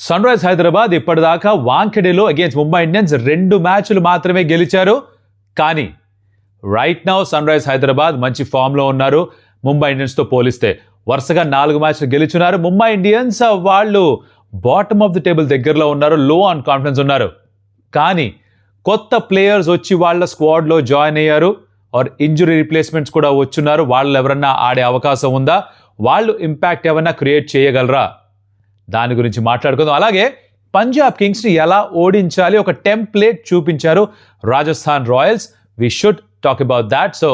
Sun Rise Hyderabad ఇప్పటిదాకా వాంఖెడేలో against Mumbai Indians 2 మ్యాచ్లు మాత్రమే గెలిచారు. కానీ right now Sun Rise Hyderabad మంచి ఫామ్లో ఉన్నారు. ముంబై ఇండియన్స్తో పోలిస్తే వరుసగా 4 మ్యాచ్లు గెలుచున్నారు. ముంబై ఇండియన్స్ వాళ్ళు బాటమ్ ఆఫ్ ది టేబుల్ దగ్గరలో ఉన్నారు, లో ఆన్ కాన్ఫిడెన్స్ ఉన్నారు. కానీ కొత్త ప్లేయర్స్ వచ్చి వాళ్ళ స్క్వాడ్లో జాయిన్ అయ్యారు, ఆర్ ఇంజురీ రీప్లేస్మెంట్స్ కూడా వచ్చున్నారు. వాళ్ళు ఎవరన్నా ఆడే అవకాశం ఉందా? వాళ్ళు ఇంపాక్ట్ ఏమన్నా క్రియేట్ చేయగలరా? దాని గురించి మాట్లాడుకుందాం. అలాగే పంజాబ్ కింగ్స్ని ఎలా ఓడించాలి ఒక టెంప్లేట్ చూపించారు Rajasthan Royals. We should talk about that. So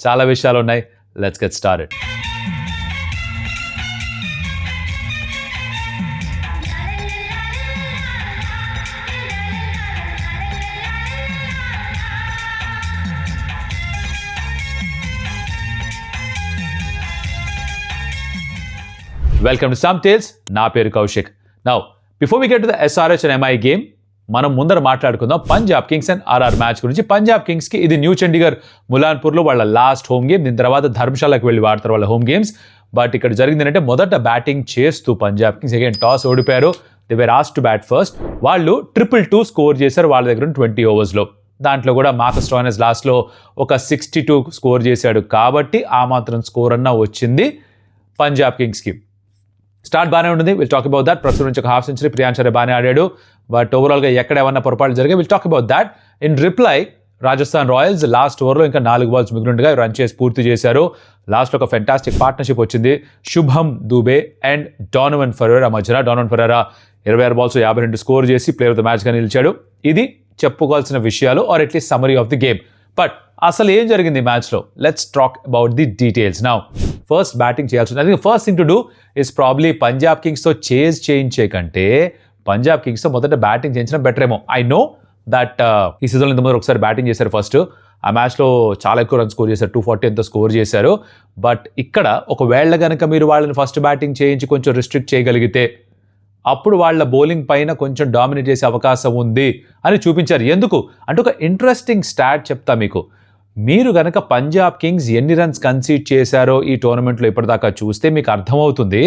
చాలా విషయాలు ఉన్నాయి. Let's get started. Welcome to some tales. నా పేరు Kaushik. Now before we get to the SRH and MI game, మనం ముందర మాట్లాడుకుందాం Punjab Kings and RR match గురించి. పంజాబ్ కింగ్స్కి ఇది న్యూ చండీగఢ్ ములాన్పూర్లో వాళ్ళ లాస్ట్ హోమ్ గేమ్. దీని తర్వాత ధర్మశాలకు వెళ్ళి ఆడతారు వాళ్ళ హోమ్ గేమ్స్. బట్ ఇక్కడ జరిగింది ఏంటంటే మొదట బ్యాటింగ్ చేస్తూ పంజాబ్ కింగ్స్ అగైన్ టాస్ ఓడిపోయారు. They were asked to bat first. వాళ్ళు 2-2 స్కోర్ చేశారు వాళ్ళ దగ్గర 20 ఓవర్స్లో. దాంట్లో కూడా మార్కస్ స్టోయినిస్ లాస్ట్లో ఒక 62 స్కోర్ చేశాడు. కాబట్టి ఆ మాత్రం స్కోర్ అన్నా వచ్చింది పంజాబ్ కింగ్స్కి. స్టార్ట్ బాగానే ఉంటుంది. Will talk about that. ప్రస్తుతం నుంచి ఒక హాఫ్ సెంచరీ ప్రియాంశర్య బాగానే ఆడాడు. బట్ ఓవరాల్గా ఎక్కడ ఏమన్నా పొరపాటు జరిగాయి, will talk about that. In reply Rajasthan Royals last ఓవర్లో ఇంకా 4 బాల్స్ మిగిలిండగా రన్ చేసి పూర్తి చేశారు. లాస్ట్లో ఒక ఫెంటాస్టిక్ పార్ట్నర్షిప్ వచ్చింది శుభం దూబే అండ్ డోనోవన్ ఫెరెరా మధ్యన. డోనోవన్ ఫెరెరా 26 బాల్స్ 52 స్కోర్ చేసి ప్లేయర్ ఆఫ్ ద మ్యాచ్గా నిలిచాడు. ఇది చెప్పుకోవాల్సిన విషయాలు, or at least summary of the game. But అసలు ఏం జరిగింది మ్యాచ్లో? Let's talk about the details. Now first batting చేయాల్సి ఉంది. I think first thing to do is probably Punjab కింగ్స్తో చేజ్ చేయించే కంటే పంజాబ్ కింగ్స్తో మొదట బ్యాటింగ్ చేయించడం బెటర్ ఏమో. ఐ నో దట్ ఈ సీజన్లో ఇంతకుముందు ఒకసారి బ్యాటింగ్ చేశారు ఫస్ట్. ఆ మ్యాచ్లో చాలా ఎక్కువ రన్ స్కోర్ చేశారు, 240 ఎంతో స్కోర్ చేశారు. బట్ ఇక్కడ ఒకవేళ కనుక మీరు వాళ్ళని ఫస్ట్ బ్యాటింగ్ చేయించి కొంచెం రిస్ట్రిక్ట్ చేయగలిగితే అప్పుడు వాళ్ళ బౌలింగ్ పైన కొంచెం డామినేట్ చేసే అవకాశం ఉంది అని చూపించారు. ఎందుకు అంటే ఒక ఇంట్రెస్టింగ్ స్టాట్ చెప్తా మీకు. మీరు కనుక పంజాబ్ కింగ్స్ ఎన్ని రన్స్ కన్సీడ్ చేశారో ఈ టోర్నమెంట్లో ఇప్పటిదాకా చూస్తే మీకు అర్థమవుతుంది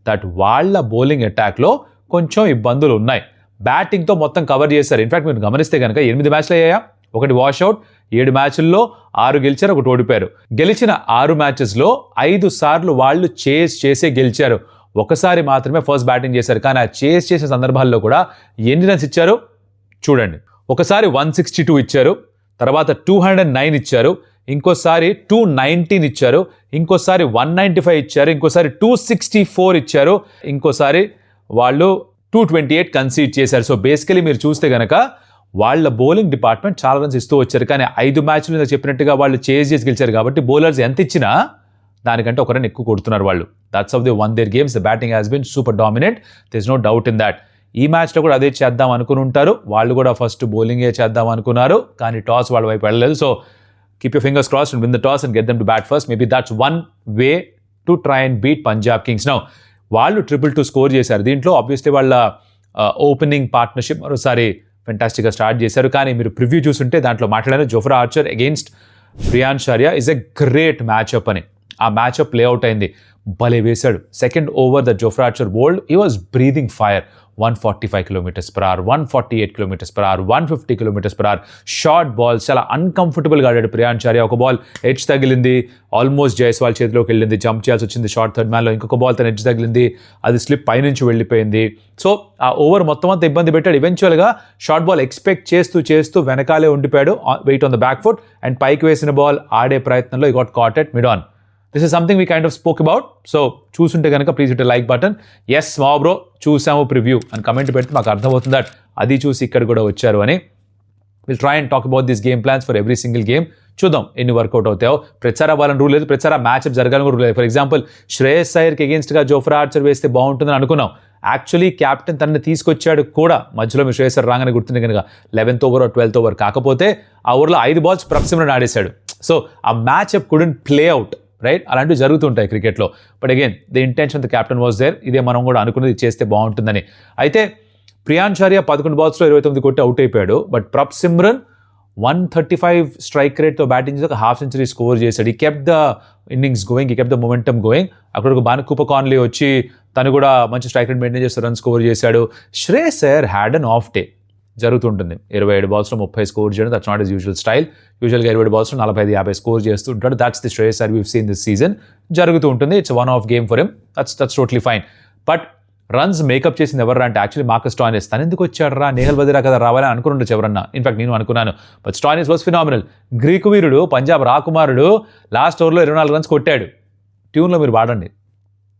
దట్ వాళ్ళ బౌలింగ్ అటాక్లో కొంచెం ఇబ్బందులు ఉన్నాయి. బ్యాటింగ్తో మొత్తం కవర్ చేశారు. ఇన్ఫాక్ట్ మీరు గమనిస్తే కనుక 8 మ్యాచ్లు అయ్యాయా, 1 వాష్అవుట్, 7 మ్యాచ్ల్లో 6 గెలిచారు, 1 ఓడిపోయారు. గెలిచిన 6 మ్యాచెస్లో 5 సార్లు వాళ్ళు చేస్ చేసే గెలిచారు. ఒకసారి మాత్రమే ఫస్ట్ బ్యాటింగ్ చేశారు. కానీ ఆ చేస్ చేసే సందర్భాల్లో కూడా ఎన్ని రన్స్ ఇచ్చారు చూడండి. ఒకసారి 162 ఇచ్చారు, తర్వాత 209 ఇచ్చారు, ఇంకోసారి 219 ఇచ్చారు, ఇంకోసారి 195 ఇచ్చారు, ఇంకోసారి 264 ఇచ్చారు, ఇంకోసారి వాళ్ళు 228 కన్సీడ్ చేశారు. సో బేసికలీ మీరు చూస్తే కనుక వాళ్ళ బౌలింగ్ డిపార్ట్మెంట్ చాలా రన్స్ ఇస్తూ వచ్చారు. కానీ 5 మ్యాచ్లు చెప్పినట్టుగా వాళ్ళు చేజ్ చేసి గెలిచారు. కాబట్టి బౌలర్స్ ఎంత ఇచ్చినా దానికంటే ఒక రన్ ఎక్కువ కొడుతున్నారు వాళ్ళు. That's how they won their games. The batting has been super dominant. There is no doubt in that. ఈ మ్యాచ్లో కూడా అదే చేద్దాం అనుకుని ఉంటారు. వాళ్ళు కూడా ఫస్ట్ బౌలింగే చేద్దాం అనుకున్నారు, కానీ టాస్ వాళ్ళ వైపు వెళ్ళలేదు. So keep your fingers crossed and win the toss and get them to bat first. Maybe that's one way to try and beat Punjab Kings. Now వాళ్ళు 2-2 స్కోర్ చేశారు. దీంట్లో ఆబ్వియస్లీ వాళ్ళ ఓపెనింగ్ పార్ట్నర్షిప్ మరోసారి ఫెంటాస్టిక్గా స్టార్ట్ చేశారు. కానీ మీరు ప్రివ్యూ చూస్తుంటే దాంట్లో మాట్లాడారు Jofra Archer against ప్రియాంశర్య is a great మ్యాచ్అప్ అని. ఆ మ్యాచ్అప్ ప్లేఅవుట్ అయింది. భలే వేశాడు. Second over the Jofra Archer bowled, he was breathing fire. 145 km/h, 148 km/h, 150 km/h. Short balls చాలా అన్కంఫర్టబుల్గా ఆడాడు ప్రియాంశర్య. ఒక బాల్ ఎడ్జ్ తగిలింది, ఆల్మోస్ట్ జైస్వాల్ చేతిలోకి వెళ్ళింది, జంప్ చేయాల్సి వచ్చింది షార్ట్ థర్డ్ మ్యాన్లో. ఇంకొక బాల్ తన ఎడ్జ్ తగిలింది, అది స్లిప్ పైనుంచి వెళ్ళిపోయింది. సో ఆ ఓవర్ మొత్తం అంతా ఇబ్బంది పెట్టాడు. ఈవెన్చువల్గా షార్ట్ బాల్ ఎక్స్పెక్ట్ చేస్తూ వెనకాలే ఉండిపోయాడు, wait on the back foot, and పైకి వేసిన బాల్ ఆడే ప్రయత్నంలో he got caught at mid on. This is something we kind of spoke about. So చూసుంటే కనుక please hit like button. Yes మా బ్రో చూసాము ప్రివ్యూ అని కమెంట్ పెడితే మాకు అర్థమవుతుంది దట్ అది చూసి ఇక్కడ కూడా వచ్చారు అని. Will try and talk about this game plans for every single game. చూద్దాం ఎన్ని వర్కౌట్ అవుతాయో. ప్రతిసారి అవ్వాలని రూల్ లేదు, ప్రతిసారి మ్యాచ్అప్ జరగాలని కూడా రూల్ లేదు. ఫర్ ఎగ్జాంపుల్ శ్రేయస్ అయ్యర్కి అగేన్స్ట్గా జోఫ్రా ఆర్చర్ వేస్తే బాగుంటుందని అనుకున్నాం. యాక్చువల్లీ క్యాప్టెన్ తనని తీసుకొచ్చాడు కూడా. మధ్యలో మీరు శ్రేయస్ అయ్యర్ రాగానే గుర్తుంది కనుక 11th ఓవర్ 12th ఓవర్. కాకపోతే ఆ ఓవర్లో 5 బాల్స్ ప్రప్సిమ్రన్ ఆడేశాడు. సో ఆ matchup couldn't play out, right? అలాంటివి జరుగుతుంటాయి క్రికెట్లో. But again the intention the captain was there. ఇదే మనం కూడా అనుకున్నది చేస్తే బాగుంటుందని. అయితే ప్రియాంశర్య 11 బాల్స్లో 29 కొట్టి అవుట్ అయిపోయాడు. బట్ ప్రప్సిమ్రన్ 135 స్ట్రైక్ రేట్తో బ్యాటింగ్ చేసి ఒక హాఫ్ సెంచరీ స్కోర్ చేశాడు. ఈ కెప్ట్ ద ఇన్నింగ్స్ గోయింగ్, ఈ కెప్ట్ ద మొమెంటమ్ గోయింగ్. అక్కడ ఒక బాను కూపర్ కాన్లీ వచ్చి తను కూడా మంచి స్ట్రైక్ రేట్ మెయింటైన్ చేస్తూ రన్ స్కోర్ చేశాడు. Shreyas Iyer had an off day. జరుగుతుంటుంది 27 బాల్స్లో 30 స్కోర్ చేయడం, that's not is usual style. యూజువల్గా 27 బాల్స్లో 45-50 స్కోర్ చేస్తూ ఉంటాడు. That's the Shreyas Iyer we've seen this season. జరుగుతూ ఉంటుంది. It's one of game for him. That's totally fine. But runs makeup చేసింది ఎవరు అంటే యాక్చువల్లీ మార్కస్ స్టాయినిస్. తను ఎందుకు వచ్చాడరా, నేహల్ వదిరా కదా రావాలని అనుకుని ఉండొచ్చు ఎవరన్నా. ఇన్ఫాక్ట్ నేను అనుకున్నాను. But Stoinis was phenomenal. Greek వీరుడు, పంజాబ్ రాకుమారుడు లాస్ట్ ఓవర్లో 24 రన్స్ కొట్టాడు. ట్యూన్లో మీరు వాడండి.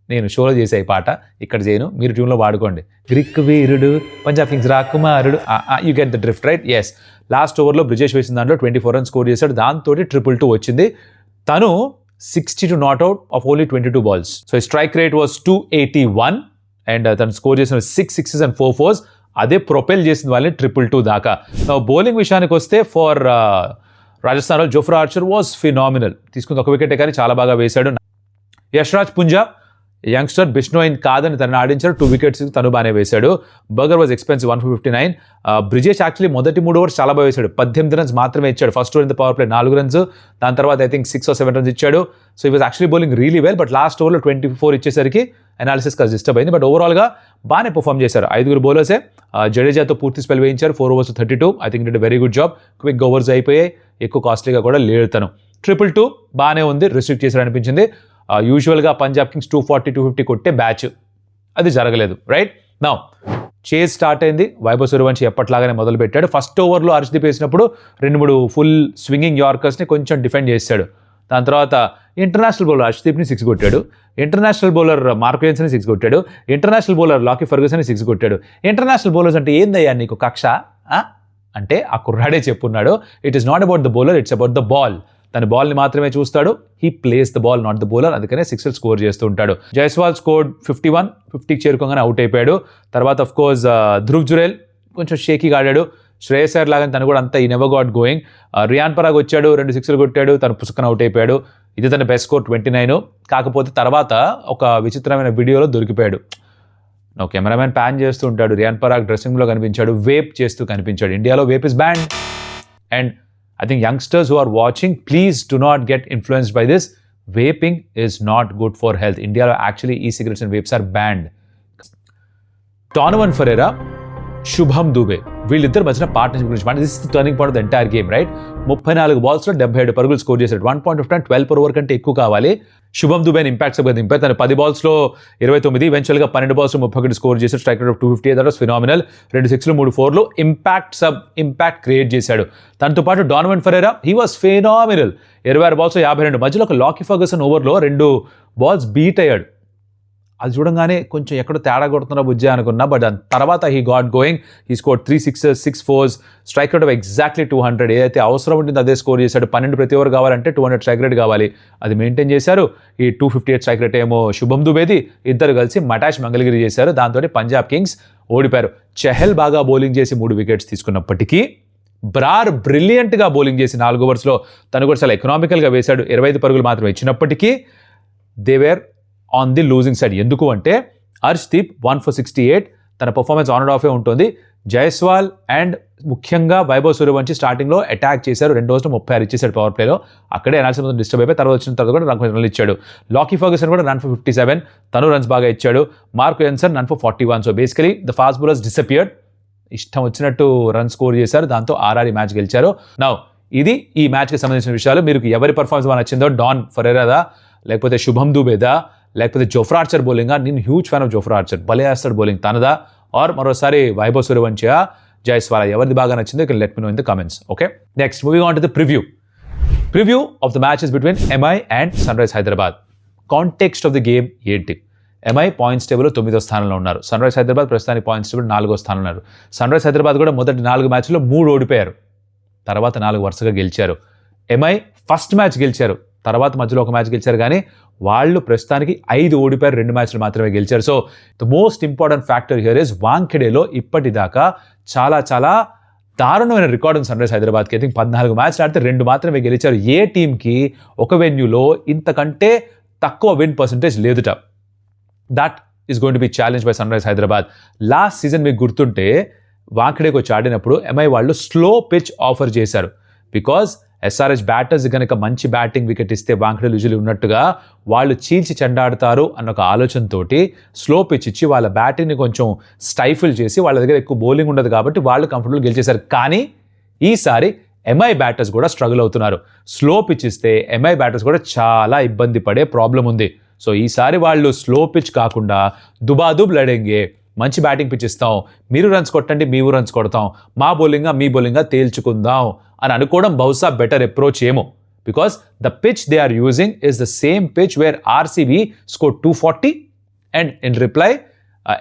నేను షోలో చేసే ఈ పాట ఇక్కడ చేయను, మీరు ట్యూన్లో వాడుకోండి. గ్రీక్ వీరుడు, పంజాబ్ కింగ్స్ రాకుమారుడు, you get the drift right. Yes, last ఓవర్లో బ్రిజేష్ వేసిన దాంట్లో 24 రన్స్ స్కోర్ చేశాడు. దాంతో 222 వచ్చింది. తను 62 not out of only 22 balls. So strike rate was 281 and తను స్కోర్ చేసిన 6 sixes and 4 fours. అదే ప్రొపెల్ చేసిన వాళ్ళని 222 దాకా. బౌలింగ్ విషయానికి వస్తే for Rajasthan Jofra Archer was phenomenal. తీసుకుంది ఒక వికెటే కానీ చాలా బాగా వేశాడు. యశ్రాజ్ పుంజా యంగ్స్టర్ బిష్నోయిన్ కాదని తనని ఆడించారు. 2 wickets తను బాగానే వేశాడు. Burger was expensive 159. Brijesh actually మొదటి 3 overs చాలా బాగా వేశాడు. 18 runs మాత్రమే ఇచ్చాడు. First over in the power play 4 runs, దాని తర్వాత ఐ థింక్ 6 or 7 runs ఇచ్చాడు. సో ఈ was actually bowling really well. But last ఓవర్లో 24 ఇచ్చేసరికి అనాలిసిస్ కాస్త డిస్టర్బ్ అయింది. బట్ ఓవరాల్గా బాగానే పర్ఫామ్ చేశారు. 5 బౌలర్సే. జడేజాతో పూర్తి స్పెల్ వేయించారు. 4 overs 32. I think it very good job. Quick overs అయిపోయాయి. ఎక్కువ కాస్ట్లీగా కూడా లేడు తను. 222 బాగానే ఉంది. రిస్ట్రిక్ట్ చేశారు అనిపించింది. యూజువల్గా పంజాబ్ కింగ్స్ 240-250 కొట్టే బ్యాచ్, అది జరగలేదు. రైట్ నౌ చేజ్ స్టార్ట్ అయింది. వైభవ్ సూర్యవంశి ఎప్పట్లాగానే మొదలు పెట్టాడు. ఫస్ట్ ఓవర్లో హర్షదీప్ వేసినప్పుడు 2-3 ఫుల్ స్వింగింగ్ యార్కర్స్ని కొంచెం డిఫెండ్ చేశాడు. దాని తర్వాత ఇంటర్నేషనల్ బౌలర్ హర్షదీప్ని 6 కొట్టాడు. ఇంటర్నేషనల్ బౌలర్ మార్క్ విలియమ్సన్ని 6 కొట్టాడు. ఇంటర్నేషనల్ బౌలర్ లాకీ ఫర్గూసన్ని 6 కొట్టాడు. ఇంటర్నేషనల్ బౌలర్స్ అంటే ఏందయ్యా నీకు కక్ష అంటే ఆ కుర్రాడే చెప్పున్నాడు. It is not about the bowler, it's about the ball. తన బాల్ని మాత్రమే చూస్తాడు. He plays the ball, not the bowler. అందుకనే 6 స్కోర్ చేస్తూ ఉంటాడు. జైస్వాల్ స్కోర్డ్ 51. 50కి చేరుకోగానే అవుట్ అయిపోయాడు. తర్వాత ఆఫ్ కోర్స్ ధ్రువ్ జురేల్ కొంచెం షేకీగా ఆడాడు. శ్రేయస్ అయ్యర్ లాగా తను కూడా అంతా ఈ never got going. Riyan Parag వచ్చాడు, 2 6 కొట్టాడు. తను పుసుకన అవుట్ అయిపోయాడు. ఇది తన బెస్ట్ స్కోర్ 29. కాకపోతే తర్వాత ఒక విచిత్రమైన వీడియోలో దొరికిపోయాడు. కెమెరామెన్ ప్యాన్ చేస్తూ ఉంటాడు. రియాన్ పరాగ్ డ్రెస్సింగ్లో కనిపించాడు, వేప్ చేస్తూ కనిపించాడు. ఇండియాలో vape is ban. And I think youngsters who are watching, please do not get influenced by this. Vaping is not good for health. India actually e-cigarettes and vapes are banned. Donovan Ferreira, Shubham Dube, వీళ్ళిద్దరు మధ్యన partnership గురించి this is the turning point of the entire game. Right 34 balls లో 77 పరుగులు score చేశాడు. 1 point of time 12 per over కంటే ఎక్కువ కావాలి. శుభం దుబేని ఇంపాక్ట్ సబ్గా దింపారు. తను 10 balls లో 29, ఈవెన్చువల్గా 12 balls లో 31 స్కోర్ చేశాడు. Strike rate of 258. That was phenomenal. 2 6 3 4 impact create చేశాడు. తనతో పాటు Donovan Ferreira, he was phenomenal. 26 balls లో 52. మధ్యలో ఒక లాకీ ఫర్గూసన్ ఓవర్లో 2 balls బీట్ అయ్యాడు. అది చూడంగానే కొంచెం ఎక్కడో తేడా కొడుతున్నా బుజ్జా అనుకున్నా. బట్ దాని తర్వాత he got going. He score 3 6s 6 4s. Strike rate of exactly 200. ఏదైతే అవసరం ఉంటుందో అదే స్కోర్ చేశాడు. 12 ప్రతి ఓవర్ కావాలంటే 200 స్ట్రైక్ రేట్ కావాలి. అది మెయింటైన్ చేశారు. ఈ 258 స్ట్రైక్ రేట్ ఏమో శుభం దుబేది. ఇద్దరు కలిసి మటాష్ మంగళగిరి చేశారు. దాంతో పంజాబ్ కింగ్స్ ఓడిపారు. చెహల్ బాగా బౌలింగ్ చేసి 3 వికెట్స్ తీసుకున్నప్పటికీ బ్రార్ బ్రిలియంట్గా బౌలింగ్ చేసి 4 ఓవర్స్లో తను కూడా చాలా ఎకనామికల్గా వేశాడు. 25 పరుగులు మాత్రమే ఇచ్చినప్పటికీ they were on the losing side. ఎందుకు అంటే హర్షదీప్ 1 for 68. తన పర్ఫార్మెన్స్ ఆన్ అండ్ ఆఫే ఉంటుంది. జైస్వాల్ అండ్ ముఖ్యంగా వైభవ్ సూర్యవంశి స్టార్టింగ్లో అటాక్ చేశారు. 2 overs 36 ఇచ్చేశాడు పవర్ ప్లేలో. అక్కడే అనాలిసిస్ మొత్తం డిస్టర్బ్ అయిపోయి తర్వాత వచ్చిన తర్వాత కూడా రన్ ఇచ్చాడు. లాకీ ఫర్గూసన్ కూడా రన్ ఫర్ 57. తను రన్స్ బాగా ఇచ్చాడు. Mark Williamson run for 41. So basically the fast bowlers disappeared. ఇష్టం వచ్చినట్టు రన్ స్కోర్ చేశారు. దాంతో ఆర్ఆర్ మ్యాచ్ గెలిచారు. నౌ ఇది ఈ మ్యాచ్కి సంబంధించిన విషయాలు. మీరు ఎవరి పర్ఫార్మెన్స్ బాగా నచ్చిందో, డాన్ ఫెరేరాదా, లేకపోతే శుభం దుబేదా, లేకపోతే జోఫ్రా ఆర్చర్ బౌలింగా? నేను huge fan of Jofra Archer. భలే వేస్తాడు బౌలింగ్. తనదా ఆర్ మరోసారి వైభవ్ సూర్యవంశియా, జైస్వాల్, ఎవరిది బాగా నచ్చిందో ఇక్కడ let me know in the comments. Okay, next moving on to the preview of the matches between MI and Sun Rise Hyderabad. Context of the game ఏంటి? MI points టేబుల్లో 9వ స్థానంలో ఉన్నారు. సన్ రైజ్ హైదరాబాద్ ప్రస్తుతానికి పాయింట్స్ టేబుల్ 4వ స్థానంలో ఉన్నారు. Sun Rise Hyderabad కూడా మొదటి 4 మ్యాచ్లో 3 ఓడిపోయారు. తర్వాత 4 వరుసగా గెలిచారు. ఎంఐ ఫస్ట్ మ్యాచ్ గెలిచారు, తర్వాత మధ్యలో ఒక మ్యాచ్ గెలిచారు. కానీ వాళ్ళు ప్రస్తుతానికి 5 ఓడిపోయారు, 2 మ్యాచ్లు మాత్రమే గెలిచారు. So the most important factor here is వాంఖెడేలో ఇప్పటిదాకా చాలా చాలా దారుణమైన రికార్డు సన్ రైజ్ హైదరాబాద్కి. ఐ థింక్ 14 మ్యాచ్లు ఆడితే 2 మాత్రమే గెలిచారు. ఏ టీంకి ఒక వెన్యూలో ఇంతకంటే తక్కువ విన్ పర్సంటేజ్ లేదుట. That is going to be challenge by Sun Rise Hyderabad. Last season మీకు గుర్తుంటే వాంఖెడేకి వచ్చి ఆడినప్పుడు ఎంఐ వాళ్ళు స్లో పిచ్ ఆఫర్ చేశారు. బికాజ్ ఎస్ఆర్హెచ్ బ్యాటర్స్ కనుక మంచి బ్యాటింగ్ వికెట్ ఇస్తే వాంఖడే యూజువల్లీ ఉన్నట్టుగా వాళ్ళు చీల్చి చెండాడతారు అన్న ఒక ఆలోచనతోటి స్లో పిచ్ ఇచ్చి వాళ్ళ బ్యాటింగ్ని కొంచెం స్టైఫిల్ చేసి వాళ్ళ దగ్గర ఎక్కువ బౌలింగ్ ఉండదు కాబట్టి వాళ్ళు కంఫర్టబుల్ గెలిచేశారు. కానీ ఈసారి ఎంఐ బ్యాటర్స్ కూడా స్ట్రగుల్ అవుతున్నారు. స్లో పిచ్ ఇస్తే ఎంఐ బ్యాటర్స్ కూడా చాలా ఇబ్బంది పడే ప్రాబ్లం ఉంది. సో ఈసారి వాళ్ళు స్లో పిచ్ కాకుండా దుబాదుబ్ లడెంగే, మంచి బ్యాటింగ్ పిచ్ ఇస్తాం, మీరు రన్స్ కొట్టండి మేము రన్స్ కొడతాం, మా బౌలింగా మీ బౌలింగా తేల్చుకుందాం అని అనుకోవడం బహుశా బెటర్ అప్రోచ్ ఏమో. Because the pitch they are using is the same pitch where RCB score 240 and in reply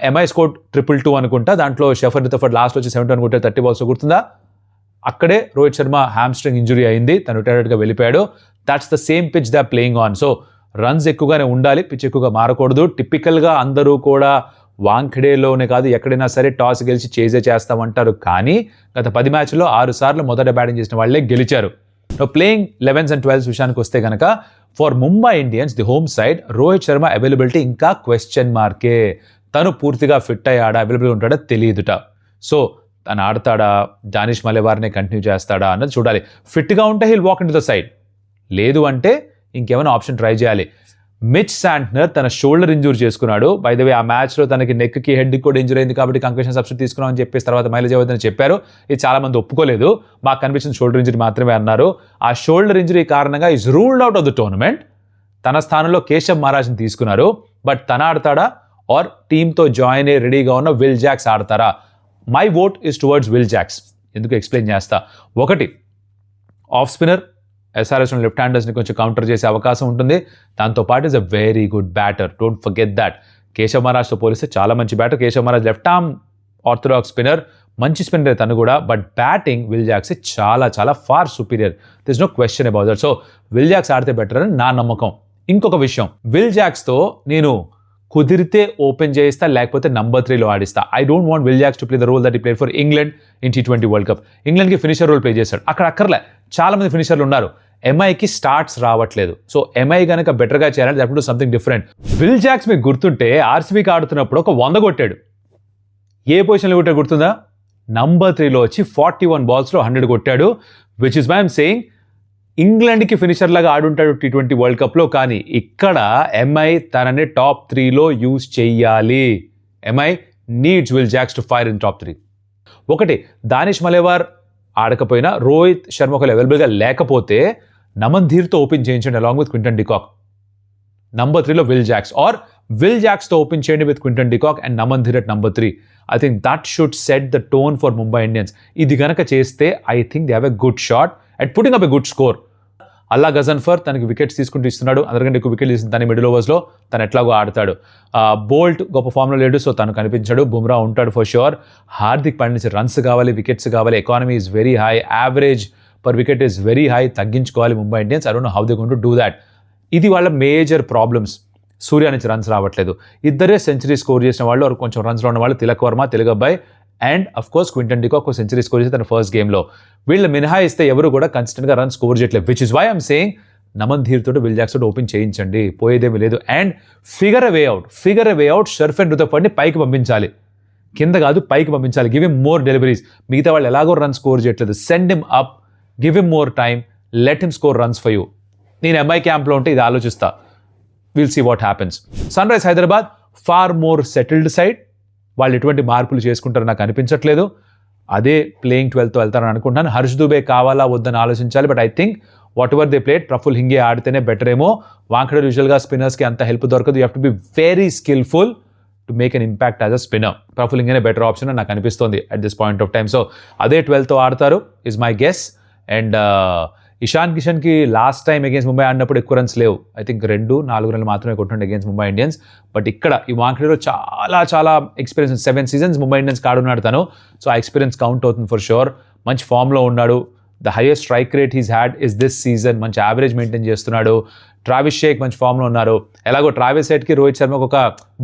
MI score 222 అనుకుంటా. దాంట్లో షెఫర్డ్ రితర్ఫర్డ్ లాస్ట్ వచ్చి 70 అనుకుంటే 30 బాల్స్ గుర్తుందా? అక్కడే రోహిత్ శర్మ హ్యామ్స్ట్రింగ్ ఇంజురీ అయింది, తను రిటైర్డ్గా వెళ్ళిపోయాడు. That's the same pitch they are playing on. So runs ఎక్కువగానే ఉండాలి, పిచ్ ఎక్కువగా మారకూడదు. టిపికల్గా అందరూ కూడా వాంఖడేలోనే కాదు ఎక్కడైనా సరే టాస్ గెలిచి చేస్తామంటారు. కానీ గత 10 మ్యాచ్ల్లో 6 సార్లు మొదట బ్యాటింగ్ చేసిన వాళ్ళే గెలిచారు. ప్లేయింగ్ 11s and 12s విషయానికి వస్తే కనుక for Mumbai Indians the home side Rohit Sharma availability ఇంకా క్వశ్చన్ మార్కే. తను పూర్తిగా ఫిట్ అయ్యాడా, అవైలబుల్ ఉంటాడా తెలియదుట. సో తను ఆడతాడా, డానిష్ మలేవార్నే కంటిన్యూ చేస్తాడా అన్నది చూడాలి. ఫిట్గా ఉంటే hill walk in to the side, లేదు అంటే ఇంకేమైనా ఆప్షన్ ట్రై చేయాలి. మిచ్ శాంట్నర్ తన షోల్డర్ ఇంజూర్ చేసుకున్నాడు. బై ద వే ఆ మ్యాచ్లో తనకి నెక్కి హెడ్కి కూడా ఇంజూర్ అయింది కాబట్టి కంకషన్ సబ్స్టిట్యూట్ తీసుకున్నాం అని చెప్పేసి తర్వాత మైలేజ్ అవ్వదని చెప్పారు. ఇది చాలా మంది ఒప్పుకోలేదు. మాకు కనిపించిన షోల్డర్ ఇంజరీ మాత్రమే అన్నారు. ఆ షోల్డర్ ఇంజరీ కారణంగా is ruled out of the tournament. తన స్థానంలో కేశవ్ మహారాజ్ని తీసుకున్నారు. బట్ తన ఆడతాడా ఆర్ టీంతో జాయిన్ అయ్యి రెడీగా ఉన్న విల్ జాక్స్ ఆడతారా? My vote is towards Will Jacks. ఎందుకు ఎక్స్ప్లెయిన్ చేస్తా. ఒకటి, ఆఫ్ స్పిన్నర్ ఎస్ఆర్ఎస్ లెఫ్ట్ హ్యాండర్స్ని కొంచెం కౌంటర్ చేసే అవకాశం ఉంటుంది. దాంతోపాటు is a very good batter, don't forget that. Keshav మహారాజ్తో పోలిస్తే చాలా మంచి batter. Keshav Maharaj left arm orthodox spinner, మంచి స్పిన్నర్ తను కూడా. బట్ బ్యాటింగ్ విల్ జాక్స్ చాలా చాలా far superior, this is no question about that. So Will Jacks ఆడితే బెటర్ అని నా నమ్మకం. ఇంకొక విషయం, విల్ జాక్స్తో నేను కుదిరితే ఓపెన్ చేయిస్తా, లేకపోతే నంబర్ 3లో ఆడిస్తా. I don't want Will Jacks to play the role that he played for England in T20 world cup. ఇంగ్లాండ్కి ఫినిషర్ రోల్ ప్లే చేశాడు, అక్కడ అక్కర్లే, చాలా మంది ఫినిషర్లు ఉన్నారు. ఎంఐకి స్టార్ట్స్ రావట్లేదు. సో ఎంఐ కనుక బెటర్గా చేయాలంటే that would something different. Will Jacks మీకు గుర్తుంటే ఆర్సీబీకి ఆడుతున్నప్పుడు ఒక 100 కొట్టాడు. ఏ పొజిషన్లో కొట్టాడు గుర్తుందా? నంబర్ 3లో వచ్చి 41 బాల్స్లో 100 కొట్టాడు. Which is why I'm saying ఇంగ్లాండ్కి ఫినిషర్ లాగా ఆడుంటాడు T20 వరల్డ్ కప్లో. కానీ ఇక్కడ ఎంఐ తనని టాప్ 3లో యూజ్ చెయ్యాలి. MI needs Will Jacks to fire in top 3. ఒకటి, దానిష్ మలేవార్ ఆడకపోయినా, రోహిత్ శర్మ ఒకవేళ అవైలబుల్గా లేకపోతే నమన్ ధీర్తో ఓపెన్ చేయించండి along with Quinton de Kock. Number 3లో విల్ జాక్స్, ఆర్ విల్ జాక్స్తో ఓపెన్ చేయండి with Quinton de Kock and Naman Dhir at number 3. I think that should set the tone for Mumbai Indians. ఇది గనక చేస్తే I think they have a good shot at putting up a good score. Allah Ghazanfar తనకి wickets తీసుకుంటూ ఇస్తున్నాడు, అందరికంటే ఎక్కువ wicket తీసింది తన మిడిల్ ఓవర్స్లో. తను ఎట్లాగో ఆడతాడు. బోల్ట్ గొప్ప ఫామ్లో లేడు, సో తను కనిపించాడు. బుమ్రా ఉంటాడు ఫర్ ష్యూర్. హార్దిక్ పాండ్యా నుంచి రన్స్ కావాలి, వికెట్స్ కావాలి. Economy is very high, average per wicket is very high. తగ్గించుకోవాలి Mumbai Indians. I don't know how they going to do that. ఇది వాళ్ళ మేజర్ ప్రాబ్లమ్స్. సూర్య నుంచి రన్స్ రావట్లేదు. ఇద్దరే సెంచరీ స్కోర్ చేసిన వాళ్ళు, కొంచెం రన్స్లో ఉన్న వాళ్ళు తిలక్ వర్మ, తెలుగు అబ్బాయి, and of course Quinton de Kock century score చేసి తన ఫస్ట్ గేమ్లో. వీళ్ళు మినహాయిస్తే ఎవరు కూడా కన్సిస్టెంట్గా రన్ స్కోర్ చేయట్లేదు. Which is why I'm saying Naman Dhir తోటి విల్ జాక్స్ తోటి ఓపెన్ చేయించండి, పోయేదేమీ లేదు. And figure a way out Sherfane రుతఫర్డ్ని పైకి పంపించాలి, కింద కాదు పైకి పంపించాలి. Give him more deliveries. మిగతా వాళ్ళు ఎలాగో రన్ స్కోర్ చేయట్లేదు. Send him up, give him more time, let him score runs for you. నేను ఎంఐ క్యాంప్లో ఉంటే ఇది ఆలోచిస్తా. Will see what happens. Sun Rise Hyderabad far more settled side. వాళ్ళు ఎటువంటి మార్పులు చేసుకుంటారో నాకు అనిపించట్లేదు. అదే ప్లేయింగ్ 12తో వెళ్తారని అనుకుంటున్నాను. హర్ష్ దుబే కావాలా వద్దని ఆలోచించాలి. But I think whatever they played, Praful Hinge ఆడితేనే బెటర్ ఏమో. వాంఖడే యూజువల్గా స్పిన్నర్స్కి అంత హెల్ప్ దొరకదు. You have to be very skilful to make an impact as a spinner. Praful హింగేనే బెటర్ ఆప్షన్ అని నాకు అనిపిస్తుంది at this point of time. So అదే 12తో ఆడతారు is my guess. And Ishan కిషన్కి లాస్ట్ టైం అగేన్స్ ముంబై ఆడినప్పుడు ఎక్కువ రన్స్ లేవు. ఐ థింక్ 2-4 రన్లు మాత్రమే కొట్టుండే అగేన్స్ ముంబై ఇండియన్స్. బట్ ఇక్కడ ఈ వాంఖడేలో చాలా చాలా ఎక్స్పీరియన్స్, 7 seasons ముంబై ఇండియన్స్ ఆడున్నాడు తను. సో ఆ ఎక్స్పీరియన్స్ కౌంట్ అవుతుంది ఫర్ షూర్. మంచి ఫామ్లో ఉన్నాడు. The highest strike rate he's had is this season. మంచి యావరేజ్ మెయింటైన్ చేస్తున్నాడు. ట్రావిస్ షేక్ మంచి ఫామ్లో ఉన్నారు. ఎలాగో ట్రావిస్ హెడ్కి రోహిత్ శర్మకు ఒక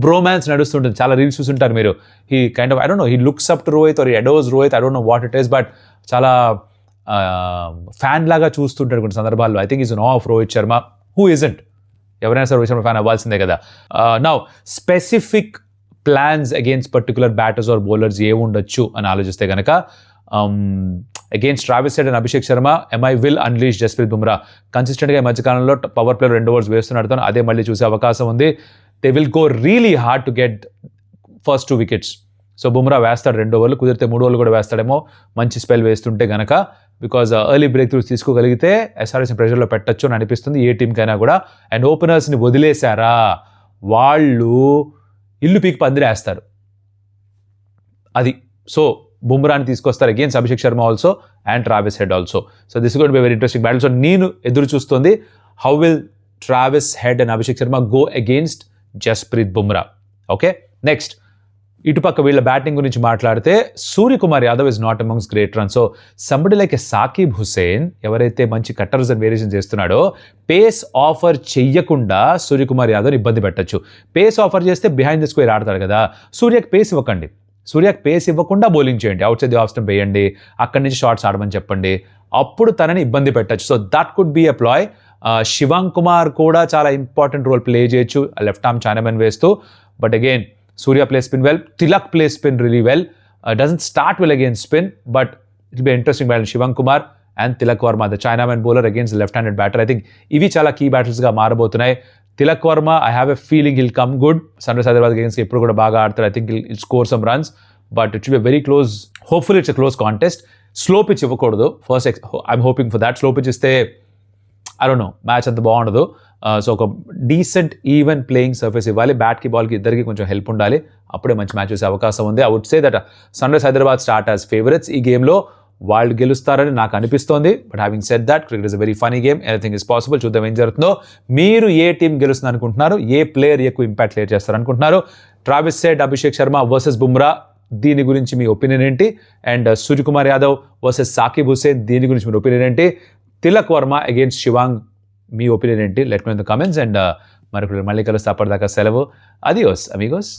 బ్రోమాన్స్ నడుస్తుంటుంది. చాలా రీల్స్ చూస్తుంటారు మీరు. He kind of I don't know, he looks up to Rohit or he adores Rohit, I don't know what it is. But చాలా ఫ్యాన్ లాగా చూస్తుంటాడు కొన్ని సందర్భాల్లో. I think is no of Rohit Sharma. Who isn't? ఎవరైనా సరే రోహిత్ శర్మ ఫ్యాన్ అవ్వాల్సిందే కదా. Now specific plans against particular batters or bowlers ఏముండొచ్చు అని ఆలోచిస్తే కనుక against Travis Head and Abhishek Sharma MI will unleash Jasprit Bumrah. కన్సిస్టెంట్గా ఈ మధ్యకాలంలో పవర్ ప్లేలో 2 overs వేస్తున్నాడు, అదే మళ్ళీ చూసే అవకాశం ఉంది. They will go really hard to get first 2 wickets. So Bumrah వేస్తాడు 2 overs, కుదిరితే 3 overs కూడా వేస్తాడేమో మంచి స్పెల్ వేస్తుంటే గనక. బికాజ్ ఎర్లీ బ్రేక్ త్రూస్ తీసుకోగలిగితే ఎస్ఆర్హెచ్ని ప్రెషర్లో పెట్టచ్చు అని అనిపిస్తుంది ఏ టీంకైనా కూడా. అండ్ ఓపెనర్స్ని వదిలేశారా వాళ్ళు ఇల్లు పీకి పందిరేస్తారు అది. సో బుమ్రాని తీసుకొస్తారు against Abhishek Sharma also and Travis Head also. So this got be very interesting battle. So నేను ఎదురు చూస్తుంది how will Travis Head and Abhishek Sharma go against Jasprit Bumrah. Okay, next ఇటుపక్క వీళ్ళ బ్యాటింగ్ గురించి మాట్లాడితే Suryakumar Yadav is not amongst great run. So somebody like Saqib Hussain ఎవరైతే మంచి cutters and variation చేస్తున్నాడో పేస్ ఆఫర్ చెయ్యకుండా సూర్యకుమార్ యాదవ్ ఇబ్బంది పెట్టచ్చు. పేస్ ఆఫర్ చేస్తే బిహైండ్ ది స్క్వేర్ ఆడతాడు కదా, సూర్యకి పేస్ ఇవ్వకండి. సూర్యకి పేస్ ఇవ్వకుండా బౌలింగ్ చేయండి, out side the off stump వేయండి, అక్కడి నుంచి షాట్స్ ఆడమని చెప్పండి, అప్పుడు తనని ఇబ్బంది పెట్టచ్చు. So that could be apply. Shivang Kumar కూడా చాలా ఇంపార్టెంట్ రోల్ ప్లే చేయొచ్చు లెఫ్ట్ ఆర్మ్ చైనామెన్ వేస్తూ. But again Surya plays spin well, Tilak plays spin really well. Doesn't start well against spin, but it will be an interesting battle. Shivang Kumar and Tilak Varma, the Chinaman bowler against the left-handed batter. I think ivi chala key battles ga maarabothunnayi. Tilak Varma, I have a feeling he'll come good. Sunrise Hyderabad against eppudu kuda baga aadtaru. I think he'll score some runs, but it should be a very close. Hopefully it's a close contest. Slow pitch ivvakodu. First, I'm hoping for that. Slow pitch iste I don't know, match అంత బాగుండదు. So ఒక decent even playing surface ఇవ్వాలి, బ్యాట్కి బాల్కి ఇద్దరికి కొంచెం help ఉండాలి, అప్పుడే మంచి match చూసే అవకాశం ఉంది. I would say that Sunrise Hyderabad start as favourites. ఈ గేమ్లో వాళ్ళు గెలుస్తారని నాకు అనిపిస్తోంది. But having said that cricket is a very funny game, anything is possible. చూద్దాం ఏం జరుగుతుందో. మీరు ఏ టీం గెలుస్తుంది అనుకుంటున్నారు, ఏ ప్లేయర్ ఎక్కువ ఇంపాక్ట్ క్రియేట్ చేస్తారు అనుకుంటున్నారు? Travis Head Abhishek Sharma versus Bumrah, దీని గురించి మీ ఒపీనియన్ ఏంటి? అండ్ సూర్యకుమార్ యాదవ్ వర్సెస్ సాకిబ్ హుసేన్, దీని గురించి మీ ఒపీనియన్ ఏంటి? తిలక్ వర్మ అగేన్స్ట్ శివాంగ్, మీ ఒపీనియన్ ఏంటి? Let me in the comments. And మళ్ళీ కలుస్తే అప్పటిదాకా సెలవు. అదియోస్ అమిగోస్.